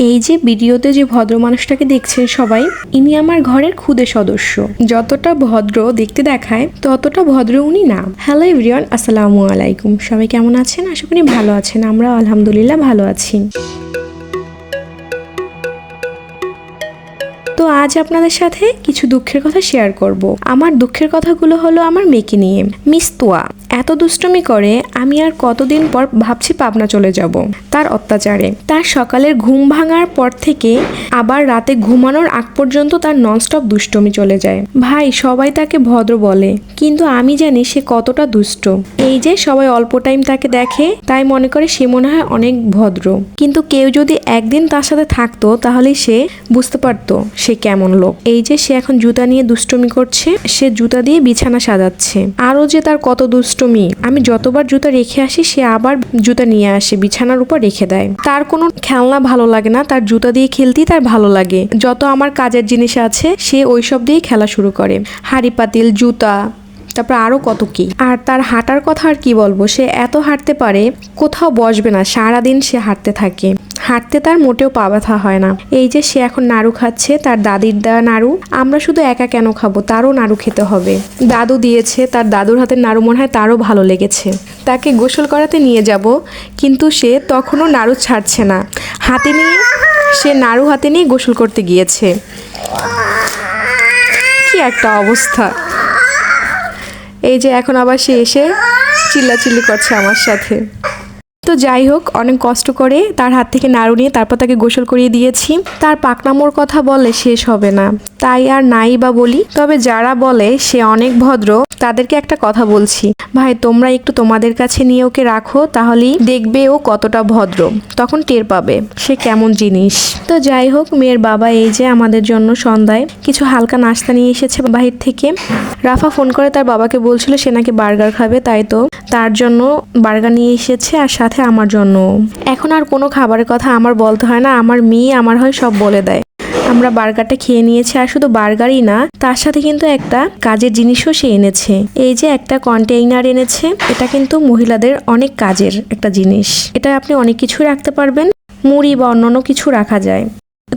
এই যে ভিডিওতে যে ভদ্র মানুষটাকে দেখছেন সবাই, ইনি আমার ঘরের খুদে সদস্য। যতটা ভদ্র দেখতে দেখায় ততটা ভদ্র উনি না। হ্যালো এভরিওয়ান, আসসালামু আলাইকুম। সবাই কেমন আছেন? আশা করি ভালো আছেন। আমরা আলহামদুলিল্লাহ ভালো আছি। তো আজ আপনাদের সাথে কিছু দুঃখের কথা শেয়ার করব। আমার দুঃখের কথাগুলো হলো আমার মেয়েকে নিয়ে। মিস তোয়া এত দুষ্টুমি করে, আমি আর কতদিন পর ভাবছি পাবনা চলে যাব তার অত্যাচারে। তার সকালের ঘুম ভাঙার পর থেকে আবার রাতে ঘুমানোর আগ পর্যন্ত তার ননস্টপ দুষ্টুমি চলে যায়। ভাই, সবাই তাকে ভদ্র বলে, কিন্তু আমি জানি সে কতটা দুষ্ট। এই যে সবাই অল্প টাইম তাকে দেখে, তাই মনে করে সে মনে হয় অনেক ভদ্র, কিন্তু কেউ যদি একদিন তার সাথে থাকতো তাহলে সে বুঝতে পারতো সে কেমন লোক। এই যে সে এখন জুতা নিয়ে দুষ্টুমি করছে, সে জুতা দিয়ে বিছানা সাজাচ্ছে। আরো যে তার কত দুষ্টুমি, আমি যতবার জুতা রেখে আসি সে আবার জুতা নিয়ে আসে, বিছানার উপর রেখে দেয়। তার কোনো খেলনা ভালো লাগে না, তার জুতা দিয়ে খেলতেই তার ভালো লাগে। যত আমার কাজের জিনিস আছে সে ওইসব দিয়ে খেলা শুরু করে, হাঁড়ি পাতিল, জুতা, তারপর আরো কত কি। আর তার হাঁটার কথা আর কি বলবো, সে এত হাঁটতে পারে, কোথাও বসবে না, সারাদিন সে হাঁটতে থাকে। হাঁটতে তার মোটেও পা ব্যথা হয় না। এই যে সে এখন নাড়ু খাচ্ছে, তার দাদির দেওয়া নাড়ু। আমরা শুধু একা কেন খাবো, তারও নাড়ু খেতে হবে। দাদু দিয়েছে, তার দাদুর হাতের নাড়ু মনে হয় তারও ভালো লেগেছে। তাকে গোসল করাতে নিয়ে যাব, কিন্তু সে তখনও নাড়ু ছাড়ছে না। সে নাড়ু হাতে নিয়ে গোসল করতে গিয়েছে। কি একটা অবস্থা। এই যে এখন আবার সে এসে চিল্লাচিল্লি করছে আমার সাথে। তো যাই হোক, অনেক কষ্ট করে তার হাত থেকে নাড়ু নিয়ে তারপর তাকে গোসল করিয়ে দিয়েছি। তার পাকনামোর কথা বলে শেষ হবে না, তাই আর নাই বা বলি। তবে যারা বলে সে অনেক ভদ্র, তাদেরকে একটা কথা বলছি, ভাই তোমরা একটু তোমাদের কাছে নিয়ে ওকে রাখো, তাহলেই দেখবে ও কতটা ভদ্র, তখন টের পাবে সে কেমন জিনিস। তো যাই হোক, মেয়ের বাবা এই যে আমাদের জন্য সন্ধ্যায় কিছু হালকা নাস্তা নিয়ে এসেছে বাহির থেকে। রাফা ফোন করে তার বাবাকে বলছিল সে নাকি বার্গার খাবে, তাই তো তার জন্য বার্গার নিয়ে এসেছে, আর সাথে আমার জন্য। এখন আর কোনো খাবারের কথা আমার বলতে হয় না, আমার মেয়ে আমার হয় সব বলে দেয়। আমরা বার্গারটা খেয়ে নিয়েছি, আর শুধু বার্গারই না, তার সাথে কিন্তু একটা কাজের জিনিসও সে এনেছে। এই যে একটা কন্টেইনার এনেছে, এটা কিন্তু মহিলাদের অনেক কাজের একটা জিনিস। এটা আপনি অনেক কিছু রাখতে পারবেন, মুড়ি বা অন্যান্য কিছু রাখা যায়।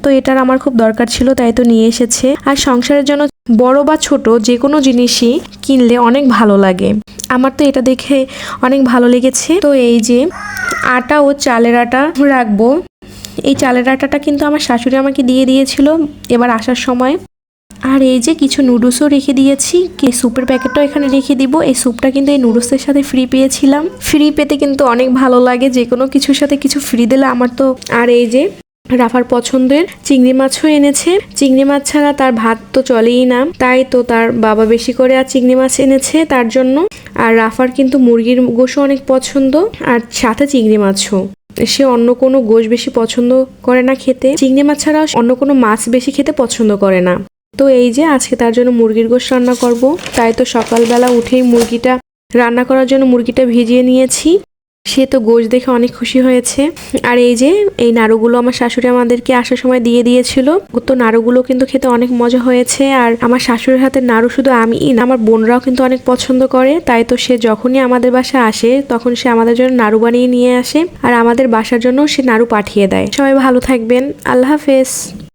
তো এটার আমার খুব দরকার ছিল, তাই তো নিয়ে এসেছে। আর সংসারের জন্য বড় বা ছোট যে কোনো জিনিসই কিনলে অনেক ভালো লাগে। আমার তো এটা দেখে অনেক ভালো লেগেছে। তো এই যে আটা ও চালের আটা রাখবো। এই চালের আটাটা কিন্তু আমার শাশুড়ি আমাকে দিয়ে দিয়েছিল এবার আসার সময়। আর এই যে কিছু নুডলসও রেখে দিয়েছি, স্যুপের প্যাকেটটাও এখানে রেখে দিব। এই স্যুপটা কিন্তু এই নুডলসের সাথে ফ্রি পেয়েছিলাম। ফ্রি পেতে কিন্তু অনেক ভালো লাগে, যে কোনো কিছুর সাথে কিছু ফ্রি দিলে আমার তো। আর এই যে রাফার পছন্দের চিংড়ি মাছও এনেছে। চিংড়ি মাছ ছাড়া তার ভাত তো চলেই না, তাই তো তার বাবা বেশি করে আর চিংড়ি মাছ এনেছে তার জন্য। আর রাফার কিন্তু মুরগির গোশও অনেক পছন্দ, আর সাথে চিংড়ি মাছও। সে অন্য কোনো গোশ বেশি পছন্দ করে না খেতে, চিংড়ি মাছ ছাড়া অন্য কোনো মাছ বেশি খেতে পছন্দ করে না। তো এই যে আজকে তার জন্য মুরগির গোশ রান্না করব, তাই তো সকালবেলা উঠেই মুরগিটা রান্না করার জন্য মুরগিটা ভিজিয়ে নিয়েছি। সে তো গোশ দেখে অনেক খুশি হয়েছে। আর এই যে এই নাড়ুগুলো আমার শাশুড়ি আমাদেরকে আসার সময় দিয়ে দিয়েছিল। তো নাড়ুগুলো কিন্তু খেতে অনেক মজা হয়েছে। আর আমার শাশুড়ির হাতের নাড়ু শুধু আমি না, আমার বোনরাও কিন্তু অনেক পছন্দ করে। তাই তো সে যখনই আমাদের বাসায় আসে তখন সে আমাদের জন্য নাড়ু বানিয়ে নিয়ে আসে, আর আমাদের বাসার জন্য সে নাড়ু পাঠিয়ে দেয়। সবাই ভালো থাকবেন, আল্লাহ হাফেজ।